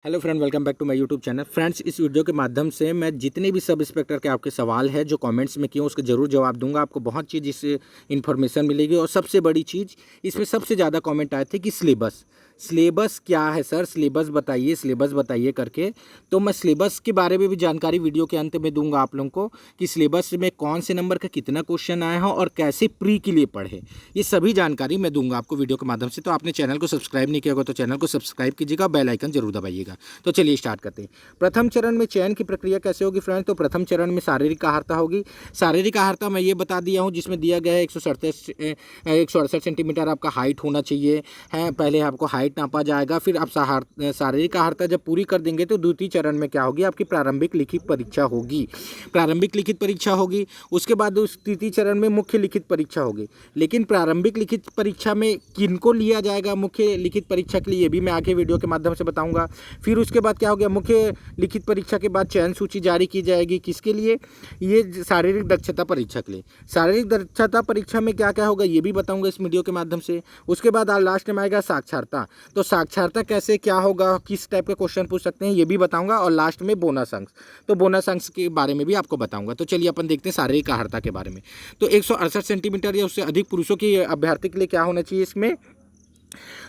Hello friend, welcome back to my YouTube channel. Friends, इस video के माध्यम से मैं जितने भी सब इंस्पेक्टर के आपके सवाल है जो कमेंट्स में किए उसके ज़रूर जवाब दूंगा। आपको बहुत चीज़ इससे इन्फॉर्मेशन मिलेगी और सबसे बड़ी चीज़ इसमें सबसे ज़्यादा कमेंट आए थे कि सिलेबस क्या है सर, सिलेबस बताइए करके। तो मैं सिलेबस के बारे में भी जानकारी वीडियो के अंत में दूंगा आप लोगों को कि सिलेबस में कौन से नंबर का कितना क्वेश्चन आया है और कैसे प्री के लिए पढ़े, ये सभी जानकारी मैं दूंगा आपको वीडियो के माध्यम से। तो आपने चैनल को सब्सक्राइब नहीं किया होगा तो चैनल को सब्सक्राइब कीजिएगा, बेल आइकन जरूर दबाइएगा। तो चलिए स्टार्ट करते हैं। प्रथम चरण में चयन की प्रक्रिया कैसे होगी फ्रेंड्स? तो प्रथम चरण में शारीरिक अहर्ता होगी। शारीरिक अहर्ता मैं ये बता दिया हूँ, जिसमें दिया गया है 168 सेंटीमीटर आपका हाइट होना चाहिए है। पहले आपको हाइट नापा जाएगा, फिर आप शारीरिक अहर्ता जब पूरी कर देंगे तो द्वितीय चरण में क्या होगी, आपकी प्रारंभिक लिखित परीक्षा होगी। प्रारंभिक लिखित परीक्षा होगी, उसके बाद उस तृतीय चरण में मुख्य लिखित परीक्षा होगी। लेकिन प्रारंभिक लिखित परीक्षा में किनको लिया जाएगा मुख्य लिखित परीक्षा के लिए, ये भी मैं आगे वीडियो के माध्यम से बताऊंगा। फिर उसके बाद क्या हो गया, मुख्य लिखित परीक्षा के बाद चयन सूची जारी की जाएगी। किसके लिए? ये शारीरिक दक्षता परीक्षा के लिए। शारीरिक दक्षता परीक्षा में क्या क्या होगा ये भी बताऊंगा इस वीडियो के माध्यम से। उसके बाद लास्ट में आएगा साक्षरता। तो साक्षरता कैसे क्या होगा, किस टाइप के क्वेश्चन पूछ सकते हैं ये भी बताऊंगा। और लास्ट में बोनस अंक, तो बोनस अंक के बारे में भी आपको बताऊंगा। तो चलिए अपन देखते हैं शारीरिक अहर्ता के बारे में। तो 168 सेंटीमीटर या उससे अधिक पुरुषों की अभ्यर्थी के लिए क्या होना चाहिए,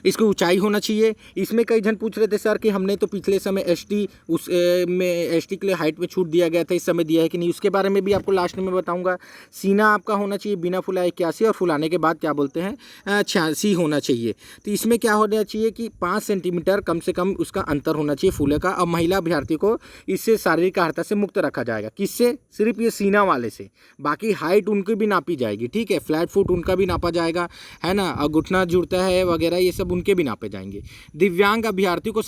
इसकी ऊंचाई होना चाहिए। इसमें कई जन पूछ रहे थे सर कि हमने तो पिछले समय एसटी के लिए हाइट में छूट दिया गया था, इस समय दिया है कि नहीं, उसके बारे में भी आपको लास्ट में बताऊंगा। सीना आपका होना चाहिए बिना फुलाए 81 और फुलाने के बाद क्या बोलते हैं 86 होना चाहिए। तो इसमें क्या होना चाहिए कि 5 सेंटीमीटर कम से कम उसका अंतर होना चाहिए फूले का। और महिला अभ्यर्थी को इससे शारीरिक अहर्ता से मुक्त रखा जाएगा। किससे? सिर्फ ये सीना वाले से, बाकी हाइट उनकी भी नापी जाएगी। ठीक है, फ्लैट फुट उनका भी नापा जाएगा, है ना, और घुटना जुड़ता है वगैरह ये सब उनके भी नापे जाएंगे। दिव्यांग अभ्यर्थी को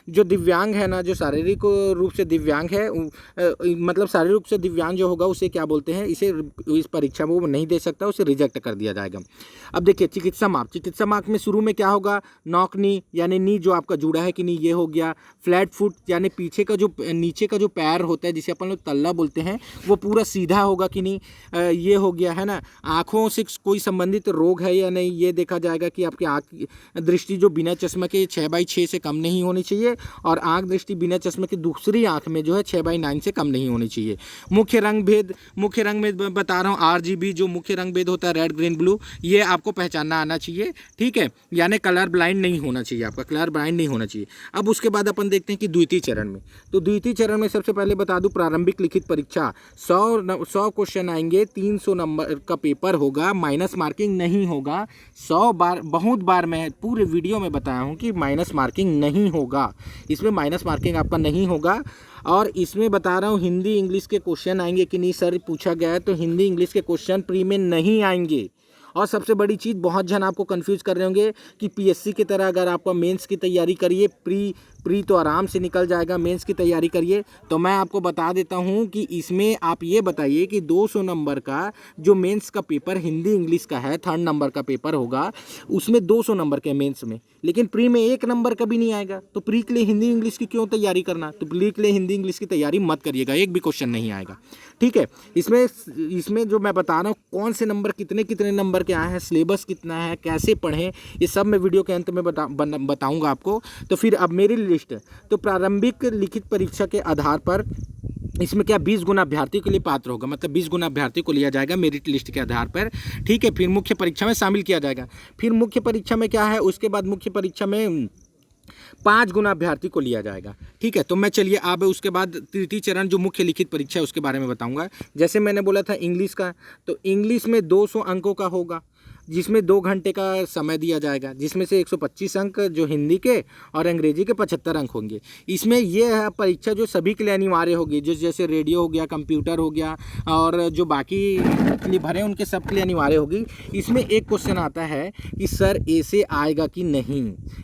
जो दिव्यांग है ना, जो शारीरिक रूप से दिव्यांग है, मतलब शारीरिक रूप से दिव्यांग जो होगा उसे क्या बोलते हैं, इसे इस परीक्षा में वो नहीं दे सकता, उसे रिजेक्ट कर दिया जाएगा। अब देखिए चिकित्सा माप में शुरू में क्या होगा, नॉक नी यानी नी जो आपका जुड़ा है कि नहीं, ये हो गया। फ्लैट फुट यानी पीछे का जो नीचे का जो पैर होता है जिसे अपन लोग तल्ला बोलते हैं, वो पूरा सीधा होगा कि नहीं, ये हो गया, है ना। आँखों से कोई संबंधित रोग है या नहीं, ये देखा जाएगा कि आपकी आँख दृष्टि जो बिना चश्मा के 6/6 से कम नहीं होनी चाहिए, और आँख दृष्टि बिना चश्मा की दूसरी आँख में जो है 6/9 से कम नहीं होनी चाहिए। मुख्य रंग में बता रहा हूँ, RGB जो मुख्य रंग भेद होता है, रेड ग्रीन ब्लू, ये आपको पहचानना आना चाहिए। ठीक है, यानी कलर ब्लाइंड नहीं होना चाहिए, आपका कलर ब्लाइंड नहीं होना चाहिए। अब उसके बाद अपन देखते हैं कि द्वितीय चरण में, तो द्वितीय चरण में सबसे पहले बता दूं प्रारंभिक लिखित परीक्षा 100 क्वेश्चन आएंगे, 300 नंबर का पेपर होगा, माइनस मार्किंग नहीं होगा। 100 बार, बहुत बार मैं पूरे वीडियो में बताया हूँ कि माइनस मार्किंग नहीं होगा, इसमें माइनस मार्किंग आपका नहीं होगा। और इसमें बता रहा हूँ हिंदी इंग्लिश के क्वेश्चन आएंगे कि नहीं सर, पूछा गया है तो हिंदी इंग्लिश के क्वेश्चन प्री में नहीं आएंगे। और सबसे बड़ी चीज़, बहुत जन आपको कंफ्यूज कर रहे होंगे कि पीएससी की तरह अगर आपका मेंस की तैयारी करिए, प्री तो आराम से निकल जाएगा, मेंस की तैयारी करिए। तो मैं आपको बता देता हूं कि इसमें आप ये बताइए कि 200 नंबर का जो मेंस का पेपर हिंदी इंग्लिश का है, 3rd नंबर का पेपर होगा, उसमें 200 नंबर के मेंस में, लेकिन प्री में 1 नंबर का भी नहीं आएगा। तो प्री के लिए हिंदी इंग्लिश की क्यों तैयारी करना? तो प्री के लिए हिंदी इंग्लिश की तैयारी मत करिएगा, एक भी क्वेश्चन नहीं आएगा। ठीक है, इसमें जो मैं बता रहा हूँ कौन से नंबर कितने नंबर के आए हैं, सिलेबस कितना है, कैसे पढ़ें, ये सब मैं वीडियो के अंत में बताऊंगा आपको। तो फिर अब मेरी लिस्ट, तो प्रारंभिक लिखित परीक्षा के आधार पर इसमें क्या 20 गुना अभ्यर्थी के लिए पात्र होगा, मतलब 20 गुना अभ्यर्थी को लिया जाएगा मेरिट लिस्ट के आधार पर। ठीक है, फिर मुख्य परीक्षा में शामिल किया जाएगा। फिर मुख्य परीक्षा में क्या है, उसके बाद मुख्य परीक्षा में 5 गुना अभ्यर्थी को लिया जाएगा। ठीक है, तो मैं चलिए अब उसके बाद तृतीय चरण जो मुख्य लिखित परीक्षा है उसके बारे में बताऊंगा। जैसे मैंने बोला था इंग्लिश का, तो इंग्लिश में 200 अंकों का होगा, जिसमें 2 घंटे का समय दिया जाएगा, जिसमें से 125 अंक जो हिंदी के और अंग्रेजी के 75 अंक होंगे। इसमें यह है परीक्षा जो सभी के लिए अनिवार्य होगी, जो जैसे रेडियो हो गया, कंप्यूटर हो गया, और जो बाकी के लिए भरे उनके सब के लिए अनिवार्य होगी। इसमें एक क्वेश्चन आता है कि सर ऐसे आएगा कि नहीं,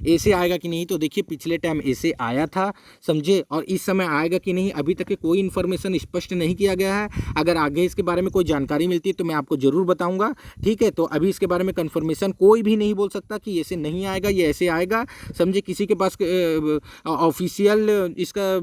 ऐसे आएगा कि नहीं। तो देखिए पिछले टाइम ऐसे आया था, समझे, और इस समय आएगा कि नहीं अभी तक कोई इन्फॉर्मेशन स्पष्ट नहीं किया गया है। अगर आगे इसके बारे में कोई जानकारी मिलती है तो मैं आपको ज़रूर बताऊँगा। ठीक है, तो अभी इसके बारे में कंफर्मेशन कोई भी नहीं बोल सकता कि ऐसे नहीं आएगा, ये ऐसे आएगा, समझे। किसी के पास ऑफिशियल इसका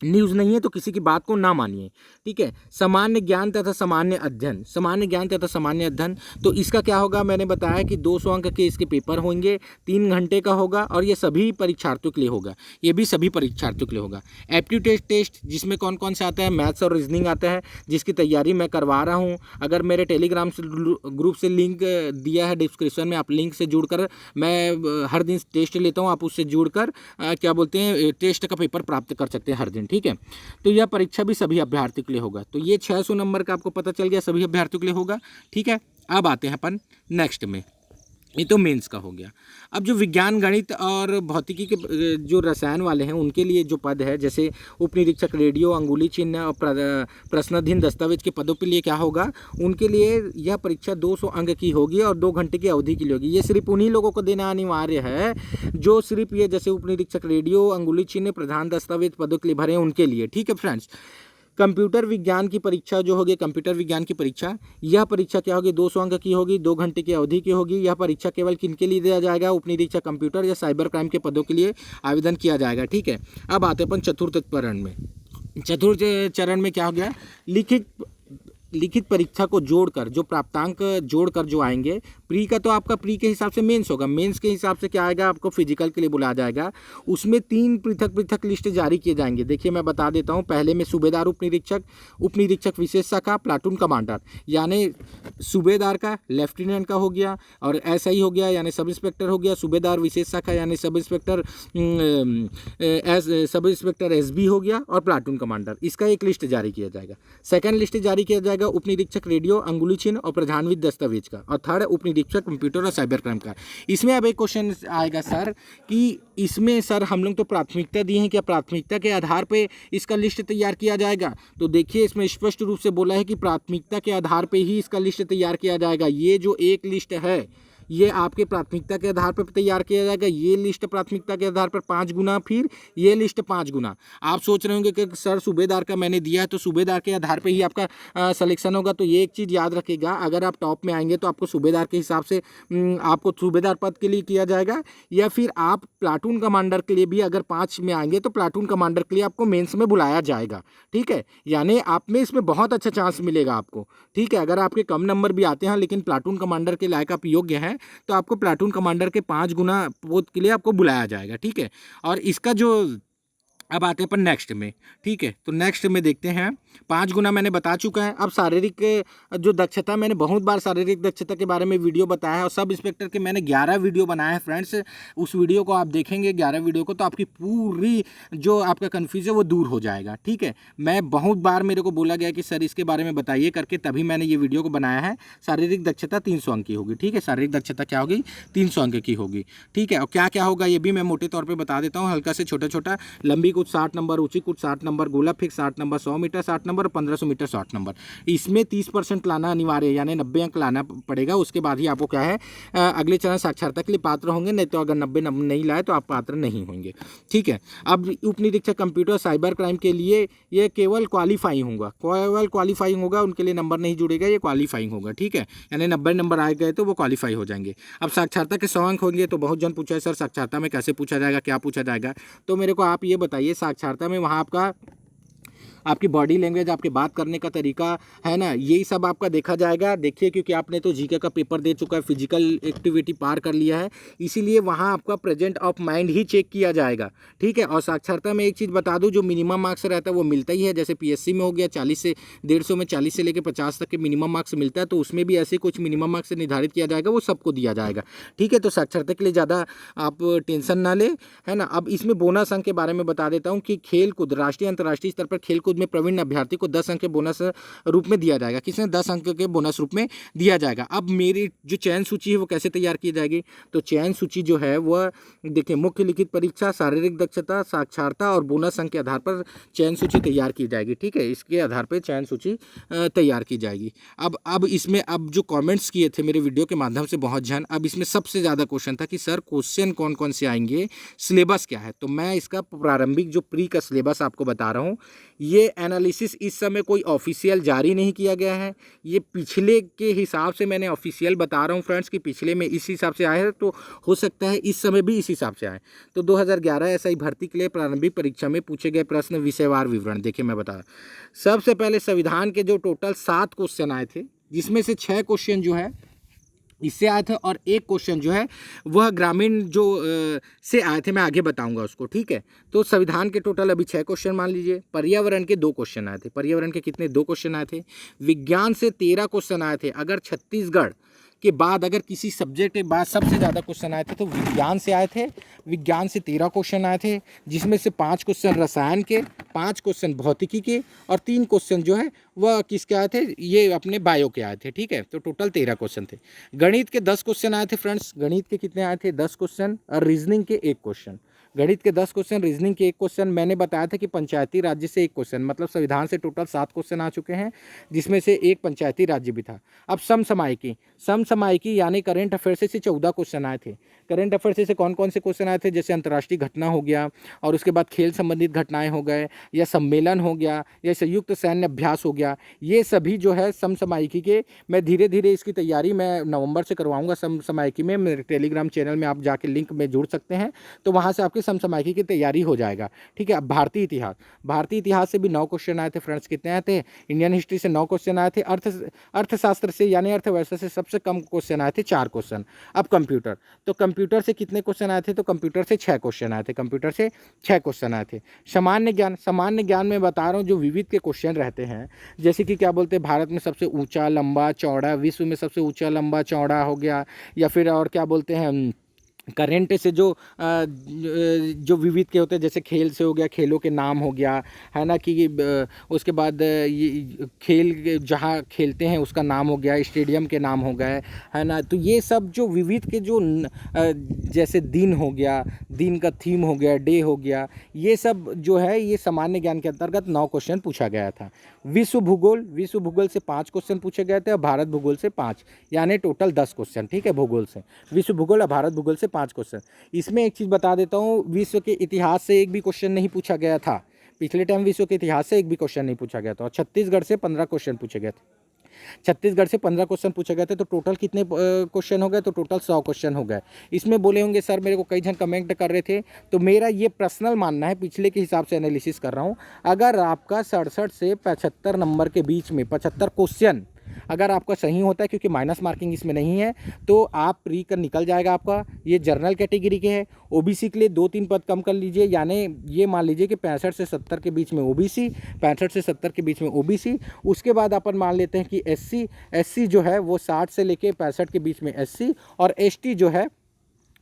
न्यूज़ नहीं है तो किसी की बात को ना मानिए। ठीक है, सामान्य ज्ञान तथा सामान्य अध्ययन, सामान्य ज्ञान तथा सामान्य अध्ययन, तो इसका क्या होगा, मैंने बताया कि 200 अंक के इसके पेपर होंगे, 3 घंटे का होगा और ये सभी परीक्षार्थियों के लिए होगा, ये भी सभी परीक्षार्थियों के लिए होगा। एप्टीट्यूड टेस्ट जिसमें कौन कौन से आता है, मैथ्स और रीजनिंग आता है, जिसकी तैयारी मैं करवा रहा हूँ। अगर मेरे टेलीग्राम से ग्रुप से लिंक दिया है डिस्क्रिप्शन में, आप लिंक से जुड़कर, मैं हर दिन टेस्ट लेता हूँ, आप उससे जुड़कर क्या बोलते हैं टेस्ट का पेपर प्राप्त कर सकते हैं हर दिन। ठीक है, तो यह परीक्षा भी सभी अभ्यर्थियों के लिए होगा। तो ये 600 नंबर का आपको पता चल गया, सभी अभ्यर्थियों के लिए होगा। ठीक है, अब आते हैं अपन नेक्स्ट में, ये तो मेंस का हो गया। अब जो विज्ञान, गणित और भौतिकी के जो रसायन वाले हैं उनके लिए जो पद है, जैसे उपनिरीक्षक रेडियो, अंगुली चिन्ह और प्रश्नाधीन दस्तावेज के पदों के लिए क्या होगा, उनके लिए यह परीक्षा 200 अंक की होगी और 2 घंटे की अवधि के लिए होगी। ये सिर्फ उन्हीं लोगों को देना अनिवार्य है जो सिर्फ ये जैसे उपनिरीक्षक रेडियो, अंगुली चिन्ह, प्रधान दस्तावेज पदों के लिए भरे हैं, उनके लिए। ठीक है फ्रेंड्स, कंप्यूटर विज्ञान की परीक्षा जो होगी, कंप्यूटर विज्ञान की परीक्षा, यह परीक्षा क्या होगी, 200 अंक की होगी, 2 घंटे की अवधि की होगी। यह परीक्षा केवल किनके लिए दिया जाएगा, उपनिरीक्षक कंप्यूटर या साइबर क्राइम के पदों के लिए आवेदन किया जाएगा। ठीक है, अब आते हैं अपन चतुर्थ चरण में। चतुर्थ चरण में क्या हो गया, लिखित परीक्षा को जोड़कर जो प्राप्तांक जोड़कर जो आएंगे, प्री का तो आपका प्री के हिसाब से मेंस होगा, मेंस के हिसाब से क्या आएगा, आपको फिजिकल के लिए बुलाया जाएगा। उसमें 3 पृथक पृथक लिस्ट जारी किए जाएंगे। देखिए मैं बता देता हूं, पहले में सूबेदार उपनिरीक्षक, उपनिरीक्षक विशेष शाखा, प्लाटून कमांडर, यानी सूबेदार का लेफ्टिनेंट का हो गया, और ऐसा ही हो गया यानी सब इंस्पेक्टर हो गया, सूबेदार विशेष शाखा यानी सब इंस्पेक्टर एसबी हो गया, और प्लाटून कमांडर, इसका एक लिस्ट जारी किया जाएगा। सेकंड लिस्ट जारी किया जाएगा उपनिरीक्षक रेडियो, अंगुली चिन्ह और प्रधानविद दस्तावेज का, और थर्ड उपनिरीक्षक कंप्यूटर और साइबर क्राइम का। इसमें अब एक क्वेश्चन आएगा सर कि इसमें सर हम लोग तो प्राथमिकता दी है, क्या प्राथमिकता के आधार पे इसका लिस्ट तैयार किया जाएगा? तो देखिए इसमें स्पष्ट रूप से बोला है कि प्राथमिकता के आधार पे ही इसका लिस्ट तैयार किया जाएगा। ये जो एक लिस्ट है ये आपके प्राथमिकता के आधार पर तैयार किया जाएगा। ये लिस्ट प्राथमिकता के आधार पर 5 गुना, फिर ये लिस्ट 5 गुना। आप सोच रहे होंगे कि सर सूबेदार का मैंने दिया है तो सूबेदार के आधार पर ही आपका सिलेक्शन होगा, तो ये एक चीज़ याद रखिएगा, अगर आप टॉप में आएंगे तो आपको सूबेदार के हिसाब से आपको सूबेदार पद के लिए किया जाएगा, या फिर आप प्लाटून कमांडर के लिए भी अगर 5 में आएंगे तो प्लाटून कमांडर के लिए आपको मेंस में बुलाया जाएगा। ठीक है, यानी आप में इसमें बहुत अच्छा चांस मिलेगा आपको। ठीक है, अगर आपके कम नंबर भी आते हैं लेकिन प्लाटून कमांडर के लायक आप योग्य हैं तो आपको प्लाटून कमांडर के 5 गुना पोस्ट के लिए आपको बुलाया जाएगा। ठीक है, और इसका जो अब आते हैं अपन नेक्स्ट में। ठीक है, तो नेक्स्ट में देखते हैं, 5 गुना मैंने बता चुका है। अब शारीरिक जो दक्षता, मैंने बहुत बार शारीरिक दक्षता के बारे में वीडियो बताया है, और सब इंस्पेक्टर के मैंने 11 वीडियो बनाए हैं फ्रेंड्स। उस वीडियो को आप देखेंगे 11 वीडियो को, तो आपकी पूरी जो आपका कन्फ्यूज़न है वो दूर हो जाएगा। ठीक है, मैं बहुत बार मेरे को बोला गया कि सर इसके बारे में बताइए करके, तभी मैंने ये वीडियो को बनाया है। शारीरिक दक्षता 300 अंक की होगी। ठीक है, शारीरिक दक्षता क्या होगी, 300 अंक की होगी। ठीक है, और क्या क्या होगा ये भी मैं मोटे तौर पर बता देता हूँ, हल्का से छोटा छोटा। लंबी कुछ 60 नंबर, ऊंची कुछ 60 नंबर, गोला fix 60 number, 100 metre 60 number, 1500 metre 60 number. इसमें 30% लाना अनिवार्य है, यानी 90 अंक लाना पड़ेगा। उसके बाद ही आपको क्या है अगले चरण साक्षरता के लिए पात्र होंगे, नहीं तो अगर 90 नंबर नहीं लाए तो आप पात्र नहीं होंगे। ठीक है, अब उपनिरीक्षक कंप्यूटर साइबर क्राइम के लिए ये केवल क्वालिफाइंग होगा, केवल क्वालिफाइंग होगा, उनके लिए नंबर नहीं जुड़ेगा, ये क्वालिफाइंग होगा। ठीक है, यानी 90 नंबर आए गए तो वो क्वालिफाई हो जाएंगे। अब साक्षरता के 100 अंक होंगे, तो बहुत जन पूछा है सर साक्षरता में कैसे पूछा जाएगा, क्या पूछा जाएगा? तो मेरे को आप ये बताइए, साक्षरता में वहाँ आपका आपकी बॉडी लैंग्वेज, आपके बात करने का तरीका है ना, यही सब आपका देखा जाएगा। देखिए क्योंकि आपने तो जीके का पेपर दे चुका है, फिजिकल एक्टिविटी पार कर लिया है, इसीलिए वहाँ आपका प्रेजेंट ऑफ माइंड ही चेक किया जाएगा। ठीक है, और साक्षरता में एक चीज़ बता दूँ, जो मिनिमम मार्क्स रहता है वो मिलता ही है। जैसे पीएससी में हो गया 40 से 150 में 40 से लेकर 50 तक के मिनिमम मार्क्स मिलता है, तो उसमें भी ऐसे कुछ मिनिमम मार्क्स निर्धारित किया जाएगा, वो सबको दिया जाएगा। ठीक है, तो साक्षरता के लिए ज़्यादा आप टेंशन ना ले, है ना। अब इसमें बोनस अंक के बारे में बता देता हूँ कि खेल कूद, राष्ट्रीय अंतर्राष्ट्रीय स्तर पर खेल कूद में प्रवीण अभ्यर्थी को 10 अंक के बोनस रूप में दिया जाएगा। किसने? 10 अंक के बोनस रूप में दिया जाएगा। अब मेरी जो चयन सूची है वो कैसे तैयार की जाएगी? तो चयन सूची जो है वह देखिए, मुख्य लिखित परीक्षा, शारीरिक दक्षता, साक्षरता और बोनस अंक के आधार पर चयन सूची तैयार की जाएगी। ठीक है, इसके आधार पर चयन सूची तैयार की जाएगी। अब इसमें अब जो कमेंट्स किए थे मेरे वीडियो के माध्यम से बहुत जन, अब इसमें सबसे ज़्यादा क्वेश्चन था कि सर क्वेश्चन कौन कौन से आएंगे, सिलेबस क्या है? तो मैं इसका प्रारंभिक जो प्री का सिलेबस आपको बता रहा हूँ, ये ये एनालिसिस इस समय कोई ऑफिशियल जारी नहीं किया गया है, ये पिछले के हिसाब से मैंने ऑफिशियल बता रहा हूँ फ्रेंड्स कि पिछले में इस हिसाब से आए हैं, तो हो सकता है इस समय भी इस हिसाब से आए। तो 2011 एसआई भर्ती के लिए प्रारंभिक परीक्षा में पूछे गए प्रश्न विषयवार विवरण देखिए मैं बता रहा हूँ। सबसे पहले संविधान के जो टोटल 7 क्वेश्चन आए थे, जिसमें से 6 क्वेश्चन जो है इससे आए थे और एक क्वेश्चन जो है वह ग्रामीण जो से आए थे, मैं आगे बताऊंगा उसको, ठीक है। तो संविधान के टोटल अभी 6 क्वेश्चन मान लीजिए। पर्यावरण के 2 क्वेश्चन आए थे। पर्यावरण के कितने? 2 क्वेश्चन आए थे। विज्ञान से 13 क्वेश्चन आए थे। अगर छत्तीसगढ़ के बाद अगर किसी सब्जेक्ट के बाद सबसे ज़्यादा क्वेश्चन आए थे तो विज्ञान से आए थे। विज्ञान से 13 क्वेश्चन आए थे, जिसमें से 5 क्वेश्चन रसायन के, 5 क्वेश्चन भौतिकी के और 3 क्वेश्चन जो है वह किसके आए थे? ये अपने बायो के आए थे, ठीक है। तो टोटल 13 क्वेश्चन थे। गणित के 10 क्वेश्चन आए थे फ्रेंड्स। गणित के कितने आए थे? 10 क्वेश्चन। और रीजनिंग के 1 क्वेश्चन। गणित के 10 क्वेश्चन, रीजनिंग के 1 क्वेश्चन। मैंने बताया था कि पंचायती राज्य से 1 क्वेश्चन, मतलब संविधान से टोटल 7 क्वेश्चन आ चुके हैं, जिसमें से 1 पंचायती राज्य भी था। अब समसामयिकी यानी करंट अफेयर से 14 क्वेश्चन आए थे। करंट अफेयर से कौन कौन से क्वेश्चन आए थे? जैसे अंतर्राष्ट्रीय घटना हो गया, और उसके बाद खेल संबंधित घटनाएं हो गए, या सम्मेलन हो गया, या संयुक्त सैन्य अभ्यास हो गया। ये सभी जो है समसामयिकी के, मैं धीरे धीरे इसकी तैयारी मैं नवंबर से करवाऊंगा समसामयिकी में। मेरे टेलीग्राम चैनल में आप जाके लिंक में जुड़ सकते हैं, तो वहाँ से आपकी समसामयिकी की तैयारी हो जाएगा, ठीक है। अब भारतीय इतिहास से भी 9 क्वेश्चन आए थे फ्रेंड्स। कितने आए थे? इंडियन हिस्ट्री से 9 क्वेश्चन आए थे। अर्थशास्त्र से यानी अर्थव्यवस्था से सबसे कम क्वेश्चन आए थे, 4 क्वेश्चन। अब कंप्यूटर से कितने क्वेश्चन आए थे? तो कंप्यूटर से 6 क्वेश्चन आए थे। कंप्यूटर से 6 क्वेश्चन आए थे। सामान्य ज्ञान में बता रहा हूँ, जो विविध के क्वेश्चन रहते हैं, जैसे कि क्या बोलते हैं, भारत में सबसे ऊंचा लंबा चौड़ा, विश्व में सबसे ऊंचा लंबा चौड़ा हो गया, या फिर और क्या बोलते हैं, करेंट से जो विविध के होते हैं, जैसे खेल से हो गया, खेलों के नाम हो गया, है ना, कि उसके बाद ये खेल जहाँ खेलते हैं उसका नाम हो गया, स्टेडियम के नाम हो गए, है ना। तो ये सब जो विविध के जो जैसे दिन हो गया, दिन का थीम हो गया, डे हो गया, ये सब जो है ये सामान्य ज्ञान के अंतर्गत 9 क्वेश्चन पूछा गया था। विश्व भूगोल से 5 क्वेश्चन पूछे गए थे और भारत भूगोल से 5, यानी टोटल 10 क्वेश्चन, ठीक है। भूगोल से, विश्व भूगोल और भारत भूगोल से 5 क्वेश्चन। इसमें एक चीज़ बता देता हूँ, विश्व के इतिहास से एक भी क्वेश्चन नहीं पूछा गया था। पिछले टाइम विश्व के इतिहास से एक भी क्वेश्चन नहीं पूछा गया था। और छत्तीसगढ़ से 15 क्वेश्चन पूछे गए थे। छत्तीसगढ़ से 15 क्वेश्चन पूछे गए थे, तो टोटल कितने क्वेश्चन हो गए? तो टोटल 100 क्वेश्चन हो गए। इसमें बोले होंगे सर, मेरे को कई जन कमेंट कर रहे थे, तो मेरा ये पर्सनल मानना है, पिछले के हिसाब से एनालिसिस कर रहा हूँ। अगर आपका 67 से 75 नंबर के बीच में 75 क्वेश्चन अगर आपका सही होता है, क्योंकि माइनस मार्किंग इसमें नहीं है, तो आप प्री कर निकल जाएगा आपका। ये जनरल कैटेगरी के है। ओबीसी के लिए 2-3 पद कम कर लीजिए, यानी ये मान लीजिए कि 65 से 70 के बीच में ओबीसी, 65 से 70 के बीच में ओबीसी। उसके बाद अपन मान लेते हैं कि एससी जो है वो 60 से लेके 65 के बीच में एससी, और एसटी जो है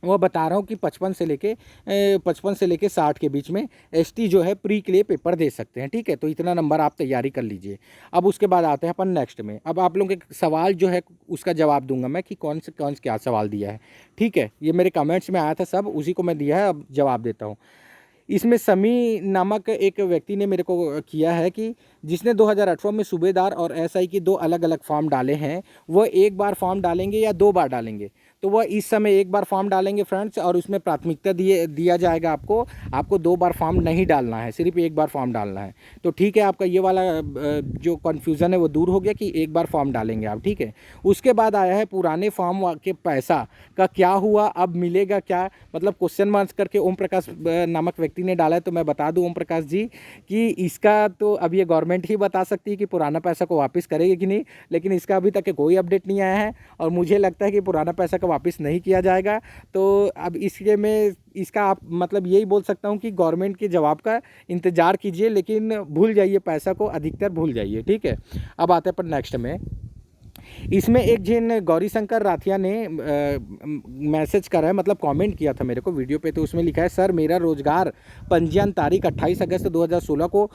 वो बता रहा हूँ कि 55 से लेके 60 के बीच में एसटी जो है प्री के लिए पेपर दे सकते हैं, ठीक है। तो इतना नंबर आप तैयारी कर लीजिए। अब उसके बाद आते हैं अपन नेक्स्ट में। अब आप लोगों के सवाल जो है उसका जवाब दूंगा मैं कि कौन से क्या सवाल दिया है, ठीक है। ये मेरे कमेंट्स में आया था, सब उसी को मैं दिया है, अब जवाब देता हूँ। इसमें समी नामक एक व्यक्ति ने मेरे को किया है कि जिसने 2018 में सूबेदार और एसआई की 2 अलग अलग फॉर्म डाले हैं, वह एक बार फॉर्म डालेंगे या 2 बार डालेंगे? तो वह इस समय एक बार फॉर्म डालेंगे फ्रेंड्स, और उसमें प्राथमिकता दिया जाएगा आपको 2 बार फॉर्म नहीं डालना है, सिर्फ एक बार फॉर्म डालना है। तो ठीक है, आपका ये वाला जो कन्फ्यूज़न है वो दूर हो गया कि एक बार फॉर्म डालेंगे आप, ठीक है। उसके बाद आया है पुराने फॉर्म के पैसा का क्या हुआ, अब मिलेगा क्या? मतलब क्वेश्चन मार्क्स करके ओम प्रकाश नामक व्यक्ति ने डाला है। तो मैं बता दूं ओम प्रकाश जी कि इसका तो अब ये गवर्नमेंट ही बता सकती है कि पुराना पैसा को वापस करेगी कि नहीं, लेकिन इसका अभी तक कोई अपडेट नहीं आया है, और मुझे लगता है कि पुराना पैसा का वापस नहीं किया जाएगा। तो अब इसके में इसका आप मतलब यही बोल सकता हूँ कि गवर्नमेंट के जवाब का इंतज़ार कीजिए, लेकिन भूल जाइए पैसा को, अधिकतर भूल जाइए, ठीक है। अब आते हैं पर नेक्स्ट में। इसमें एक जिन गौरीशंकर राठिया ने मैसेज करा है, मतलब कमेंट किया था मेरे को वीडियो पे, तो उसमें लिखा है, सर मेरा रोजगार पंजीयन तारीख 28 अगस्त 2016 को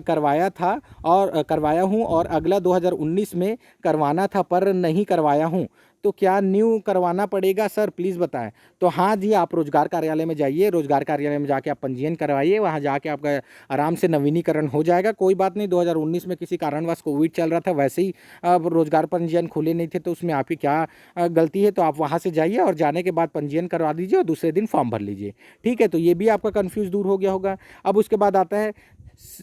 करवाया हूँ और अगला 2019 में करवाना था पर नहीं करवाया हूँ, तो क्या न्यू करवाना पड़ेगा सर, प्लीज़ बताएं। तो हाँ जी, आप रोजगार कार्यालय में जाइए, रोजगार कार्यालय में जाके आप पंजीयन करवाइए, वहाँ जाके आपका आराम से नवीनीकरण हो जाएगा। कोई बात नहीं, 2019 में किसी कारणवश कोविड चल रहा था, वैसे ही अब रोजगार पंजीयन खुले नहीं थे, तो उसमें आपकी क्या गलती है? तो आप वहाँ से जाइए और जाने के बाद पंजीयन करवा दीजिए और दूसरे दिन फॉर्म भर लीजिए, ठीक है। तो ये भी आपका कन्फ्यूज़ दूर हो गया होगा। अब उसके बाद आता है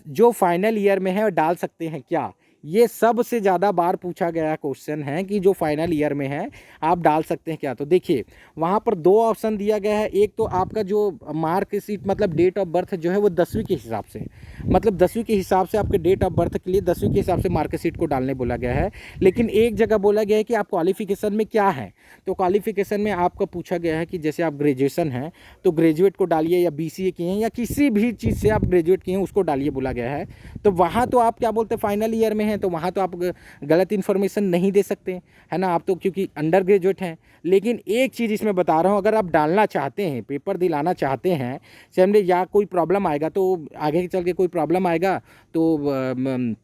जो फाइनल ईयर में है डाल सकते हैं क्या? ये सबसे ज़्यादा बार पूछा गया क्वेश्चन है कि जो फाइनल ईयर में है आप डाल सकते हैं क्या? तो देखिए वहाँ पर दो ऑप्शन दिया गया है। एक तो आपका जो मार्कशीट मतलब डेट ऑफ बर्थ जो है वो 10वीं के हिसाब से, मतलब 10वीं के हिसाब से आपके डेट ऑफ बर्थ के लिए 10वीं के हिसाब से मार्कशीट को डालने बोला गया है। लेकिन एक जगह बोला गया है कि आप क्वालिफिकेशन में क्या है। तो क्वालिफिकेशन में आपका पूछा गया है कि जैसे आप ग्रेजुएशन हैं तो ग्रेजुएट को डालिए, या BCA किए हैं, या किसी भी चीज़ से आप ग्रेजुएट किए हैं उसको डालिए बोला गया है। तो वहाँ तो आप क्या बोलते हैं फाइनल ईयर में हैं, तो वहाँ तो आप गलत इन्फॉर्मेशन नहीं दे सकते, है ना, आप तो क्योंकि अंडर ग्रेजुएट हैं। लेकिन एक चीज़ इसमें बता रहा हूँ, अगर आप डालना चाहते हैं, पेपर दिलाना चाहते हैं, समझे, या कोई प्रॉब्लम आएगा तो आगे चल के कोई प्रॉब्लम आएगा तो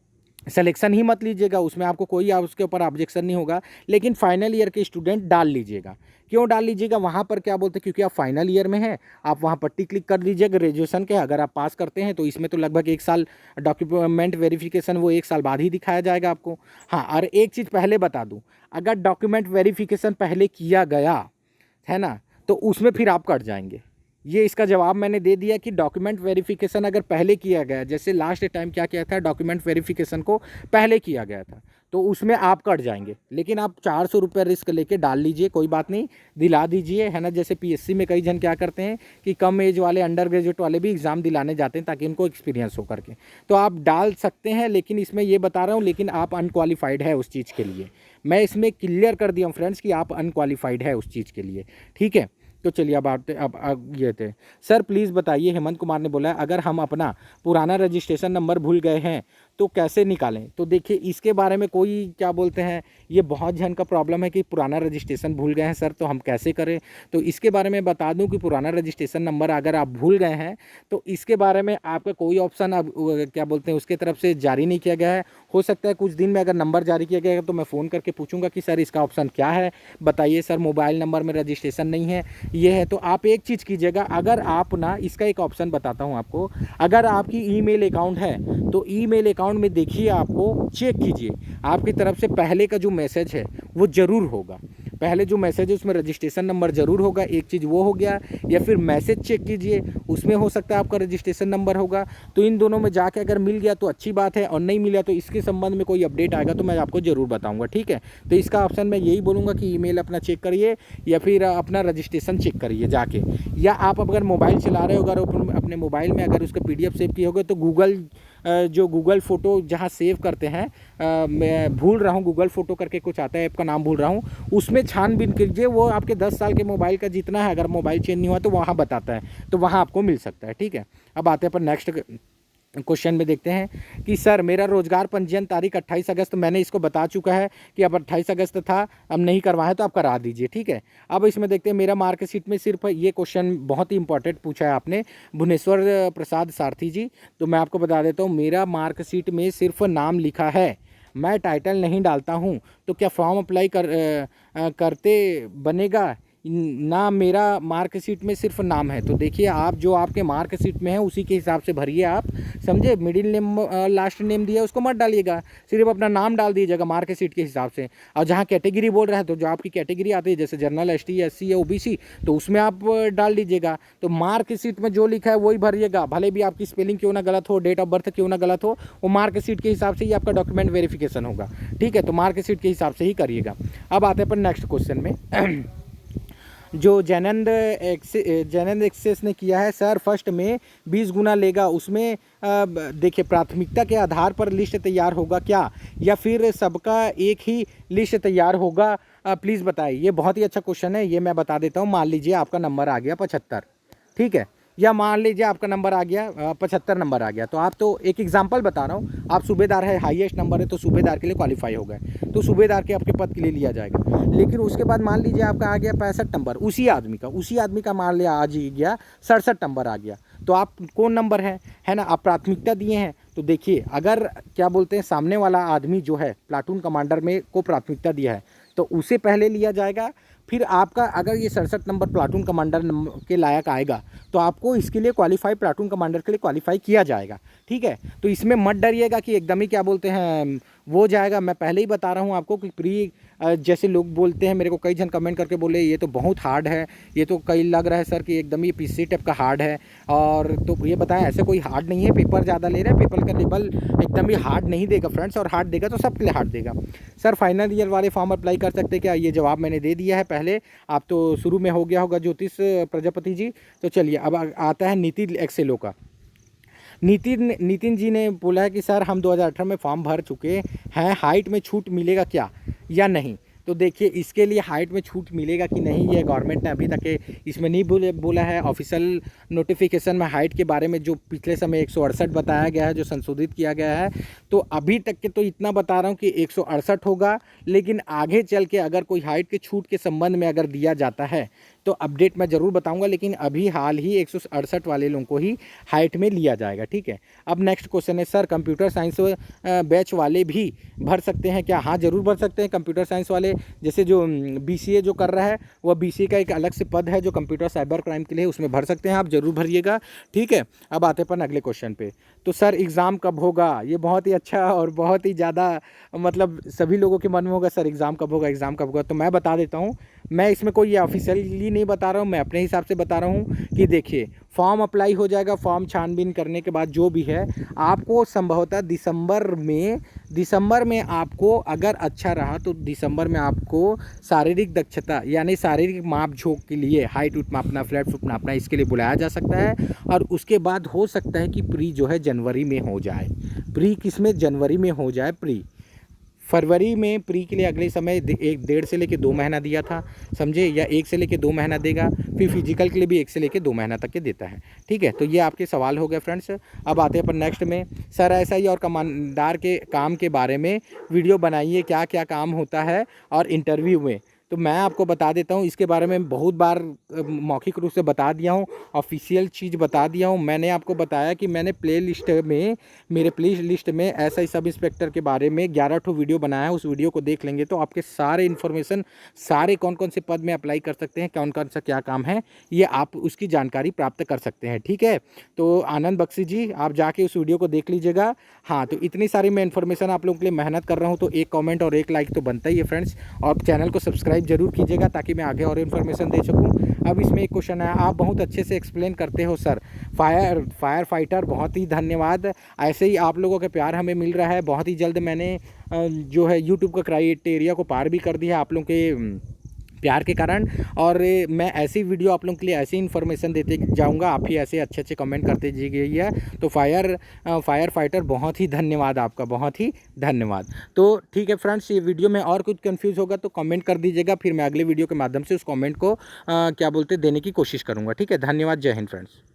सिलेक्शन ही मत लीजिएगा, उसमें आपको कोई उसके ऊपर ऑब्जेक्शन नहीं होगा। लेकिन फाइनल ईयर के स्टूडेंट डाल लीजिएगा। क्यों डाल लीजिएगा? वहाँ पर क्या बोलते हैं, क्योंकि आप फाइनल ईयर में हैं, आप वहाँ पट्टी क्लिक कर दीजिए ग्रेजुएशन के। अगर आप पास करते हैं तो इसमें तो लगभग 1 साल डॉक्यूमेंट वेरिफिकेशन वो 1 साल बाद ही दिखाया जाएगा आपको। हाँ, और एक चीज़ पहले बता दूँ, अगर डॉक्यूमेंट वेरिफिकेशन पहले किया गया है ना, तो उसमें फिर आप कट जाएंगे। ये इसका जवाब मैंने दे दिया कि डॉक्यूमेंट वेरिफिकेशन अगर पहले किया गया, जैसे लास्ट टाइम क्या किया था, डॉक्यूमेंट वेरिफिकेशन को पहले किया गया था, तो उसमें आप कट जाएंगे। लेकिन आप 400 रुपये रिस्क लेके डाल लीजिए, कोई बात नहीं, दिला दीजिए, है ना। जैसे PSC में कई जन क्या करते हैं कि कम एज वाले अंडर ग्रेजुएट वाले भी एग्ज़ाम दिलाने जाते हैं ताकि उनको एक्सपीरियंस हो करके। तो आप डाल सकते हैं, लेकिन इसमें ये बता रहा हूँ, लेकिन आप अनक्वालिफाइड है उस चीज़ के लिए। मैं इसमें क्लियर कर दिया हूँ फ्रेंड्स कि आप अनक्वालिफाइड है उस चीज़ के लिए, ठीक है। तो चलिए अब ये थे सर, प्लीज़ बताइए, हेमंत कुमार ने बोला है, अगर हम अपना पुराना रजिस्ट्रेशन नंबर भूल गए हैं तो कैसे निकालें? तो देखिए इसके बारे में कोई क्या बोलते हैं, ये बहुत जन का प्रॉब्लम है कि पुराना रजिस्ट्रेशन भूल गए हैं सर, तो हम कैसे करें? तो इसके बारे में बता दूं कि पुराना रजिस्ट्रेशन नंबर अगर आप भूल गए हैं तो इसके बारे में आपका कोई ऑप्शन अब क्या बोलते हैं उसके तरफ से जारी नहीं किया गया है। हो सकता है कुछ दिन में अगर नंबर जारी किया गया तो मैं फ़ोन करके पूछूंगा कि सर इसका ऑप्शन क्या है, बताइए सर, मोबाइल नंबर में रजिस्ट्रेशन नहीं है, ये है। तो आप एक चीज़ कीजिएगा, अगर आप ना, इसका एक ऑप्शन बताता हूँ आपको, अगर आपकी ईमेल अकाउंट है तो ईमेल अकाउंट में देखिए, आपको चेक कीजिए, आपकी तरफ से पहले का जो मैसेज है वो ज़रूर होगा, पहले जो मैसेज है उसमें रजिस्ट्रेशन नंबर ज़रूर होगा। एक चीज़ वो हो गया, या फिर मैसेज चेक कीजिए, उसमें हो सकता है आपका रजिस्ट्रेशन नंबर होगा। तो इन दोनों में जाके अगर मिल गया तो अच्छी बात है, और नहीं मिला तो इसके संबंध में कोई अपडेट आएगा तो मैं आपको ज़रूर बताऊंगा, ठीक है। तो इसका ऑप्शन मैं यही बोलूँगा कि ईमेल अपना चेक करिए, या फिर अपना रजिस्ट्रेशन चेक करिए जाके, या आप अगर मोबाइल चला रहे हो, अगर अपने मोबाइल में अगर उसका PDF सेव किए होगे तो जो गूगल फ़ोटो जहाँ सेव करते हैं, मैं भूल रहा हूँ, गूगल फ़ोटो करके कुछ आता है, ऐप का नाम भूल रहा हूँ, उसमें छानबीन कीजिए, वो आपके 10 साल के मोबाइल का जितना है, अगर मोबाइल चेंज नहीं हुआ तो वहाँ बताता है, तो वहाँ आपको मिल सकता है, ठीक है। अब आते हैं पर नेक्स्ट क्वेश्चन में, देखते हैं कि सर मेरा रोजगार पंजीयन तारीख 28 अगस्त, मैंने इसको बता चुका है कि अब 28 अगस्त था, अब नहीं करवाया है तो आप करा दीजिए, ठीक है। अब इसमें देखते हैं, मेरा मार्कशीट में सिर्फ, ये क्वेश्चन बहुत ही इंपॉर्टेंट पूछा है आपने, भुवनेश्वर प्रसाद सारथी जी, तो मैं आपको बता देता हूँ, मेरा मार्कशीट में सिर्फ नाम लिखा है, मैं टाइटल नहीं डालता हूँ, तो क्या फॉर्म अप्लाई करते बनेगा ना? मेरा मार्कशीट में सिर्फ नाम है, तो देखिए आप जो आपके मार्कशीट में है उसी के हिसाब से भरिए, आप समझे। मिडिल नेम लास्ट नेम दिया उसको मत डालिएगा, सिर्फ अपना नाम डाल दीजिएगा मार्कशीट के हिसाब से। और जहाँ कैटेगरी बोल रहा है तो जो आपकी कैटेगरी आती है, जैसे जनरल, ST, SC या OBC, तो उसमें आप डाल दीजिएगा। तो मार्कशीट में जो लिखा है वही भरिएगा, भले भी आपकी स्पेलिंग क्यों ना गलत हो, डेट ऑफ बर्थ क्यों ना गलत हो, वो मार्कशीट के हिसाब से ही आपका डॉक्यूमेंट वेरिफिकेशन होगा, ठीक है। तो मार्कशीट के हिसाब से ही करिएगा। अब आते हैं पर नेक्स्ट क्वेश्चन में, जो जैनंद एक्सेस ने किया है, सर फर्स्ट में 20 गुना लेगा, उसमें देखिए प्राथमिकता के आधार पर लिस्ट तैयार होगा क्या, या फिर सबका एक ही लिस्ट तैयार होगा? प्लीज़ बताइए। ये बहुत ही अच्छा क्वेश्चन है, ये मैं बता देता हूँ। मान लीजिए आपका नंबर आ गया 75, ठीक है, या मान लीजिए आपका नंबर आ गया 75 नंबर आ गया, तो आप, तो एक एग्जांपल बता रहा हूँ, आप सूबेदार है, हाईएस्ट नंबर है, तो सूबेदार के लिए क्वालिफाई हो गए, तो सूबेदार के आपके पद के लिए लिया जाएगा। लेकिन उसके बाद मान लीजिए आपका आ गया 65 नंबर, उसी आदमी का मान लिया आज ही गया 67 नंबर आ गया, तो आप कौन नंबर है ना, आप प्राथमिकता दिए हैं। तो देखिए अगर क्या बोलते हैं, सामने वाला आदमी जो है प्लाटून कमांडर में को प्राथमिकता दिया है तो उसे पहले लिया जाएगा, फिर आपका अगर ये 67 नंबर प्लाटून कमांडर के लायक आएगा तो आपको इसके लिए प्लाटून कमांडर के लिए क्वालिफाई किया जाएगा, ठीक है। तो इसमें मत डरिएगा कि एकदम ही क्या बोलते हैं वो जाएगा। मैं पहले ही बता रहा हूँ आपको कि प्री जैसे लोग बोलते हैं, मेरे को कई जन कमेंट करके बोले ये तो बहुत हार्ड है, ये तो कई लग रहा है सर कि एकदम ही पीसी टाइप का हार्ड है। और तो ये बताएं ऐसे कोई हार्ड नहीं है, पेपर ज़्यादा ले रहे हैं, पेपर का लेवल एकदम ही हार्ड नहीं देगा फ्रेंड्स, और हार्ड देगा तो सबके लिए हार्ड देगा। सर फाइनल ईयर वाले फॉर्म अप्लाई कर सकते हैं क्या? ये जवाब मैंने दे दिया है पहले, आप तो शुरू में हो गया होगा ज्योतिष प्रजापति जी। तो चलिए अब आता है नितिन एक्सेलो का। नितिन जी ने बोला है कि सर हम 2018 में फॉर्म भर चुके हैं, हाइट में छूट मिलेगा क्या या नहीं? तो देखिए इसके लिए हाइट में छूट मिलेगा कि नहीं, ये गवर्नमेंट ने अभी तक इसमें नहीं बोला है। ऑफिशियल नोटिफिकेशन में हाइट के बारे में जो पिछले समय 168 बताया गया है, जो संशोधित किया गया है, तो अभी तक के तो इतना बता रहा हूँ कि 168 होगा। लेकिन आगे चल के अगर कोई हाइट के छूट के संबंध में अगर दिया जाता है तो अपडेट मैं ज़रूर बताऊंगा, लेकिन अभी हाल ही 168 वाले लोगों को ही हाइट में लिया जाएगा। ठीक है, अब नेक्स्ट क्वेश्चन है सर कंप्यूटर साइंस बैच वाले भी भर सकते हैं क्या? हाँ ज़रूर भर सकते हैं कंप्यूटर साइंस वाले। जैसे जो BCA जो कर रहा है वह BCA का एक अलग से पद है जो कंप्यूटर साइबर क्राइम के लिए, उसमें भर सकते हैं, आप ज़रूर भरिएगा। ठीक है, अब आते अपन अगले क्वेश्चन पे। तो सर एग्ज़ाम कब होगा? ये बहुत ही अच्छा और बहुत ही ज़्यादा मतलब सभी लोगों के मन में होगा, सर एग्ज़ाम कब होगा, एग्ज़ाम कब होगा। तो मैं बता देता हूँ, मैं इसमें कोई ऑफिशियली नहीं बता रहा हूँ, मैं अपने हिसाब से बता रहा हूँ कि देखिए फॉर्म अप्लाई हो जाएगा, फॉर्म छानबीन करने के बाद जो भी है आपको संभवतः दिसंबर में आपको अगर अच्छा रहा तो दिसंबर में आपको शारीरिक दक्षता यानी शारीरिक माप झोंक के लिए हाइट उट मापना, फ्लैट फुट नापना, इसके लिए बुलाया जा सकता है। और उसके बाद हो सकता है कि प्री जो है जनवरी में हो जाए। प्री किसमें? जनवरी में हो जाए प्री। फरवरी में प्री के लिए अगले समय 1.5 से लेकर 2 महीना दिया था, समझे, या 1 से लेकर 2 महीना देगा। फिर फिजिकल के लिए भी 1 से लेकर 2 महीना तक के देता है। ठीक है, तो ये आपके सवाल हो गए फ्रेंड्स। अब आते हैं अपन नेक्स्ट में। सर SI और कमांडर के काम के बारे में वीडियो बनाइए, क्या क्या काम होता है और इंटरव्यू में। तो मैं आपको बता देता हूँ, इसके बारे में बहुत बार मौखिक रूप से बता दिया हूँ, ऑफिशियल चीज़ बता दिया हूँ। मैंने आपको बताया कि मैंने मेरे प्ले लिस्ट में SI सब इंस्पेक्टर के बारे में 11 ठो वीडियो बनाया है। उस वीडियो को देख लेंगे तो आपके सारे इन्फॉर्मेशन, सारे कौन कौन से पद में अप्लाई कर सकते हैं, कौन कौन सा क्या काम है, ये आप उसकी जानकारी प्राप्त कर सकते हैं। ठीक है, तो आनंद बख्शी जी आप जाके उस वीडियो को देख लीजिएगा। हाँ, तो इतनी सारी मैं इन्फॉर्मेशन आप लोगों के लिए मेहनत कर रहा हूँ, तो एक कॉमेंट और एक लाइक तो बनता ही है फ्रेंड्स। और चैनल को सब्सक्राइब जरूर कीजिएगा ताकि मैं आगे और इन्फॉर्मेशन दे सकूं। अब इसमें एक क्वेश्चन है, आप बहुत अच्छे से एक्सप्लेन करते हो सर, फायर फाइटर, बहुत ही धन्यवाद। ऐसे ही आप लोगों का प्यार हमें मिल रहा है। बहुत ही जल्द मैंने जो है यूट्यूब का क्राइटेरिया को पार भी कर दिया आप लोगों के प्यार के कारण। और मैं ऐसी वीडियो आप लोगों के लिए ऐसी इन्फॉर्मेशन देते जाऊंगा, आप ही ऐसे अच्छे अच्छे कमेंट करते जाइए। तो फायर फाइटर बहुत ही धन्यवाद आपका, बहुत ही धन्यवाद। तो ठीक है फ्रेंड्स, ये वीडियो में और कुछ कंफ्यूज होगा तो कमेंट कर दीजिएगा, फिर मैं अगले वीडियो के माध्यम से उस कमेंट को क्या बोलते देने की कोशिश करूँगा। ठीक है, धन्यवाद, जय हिंद फ्रेंड्स।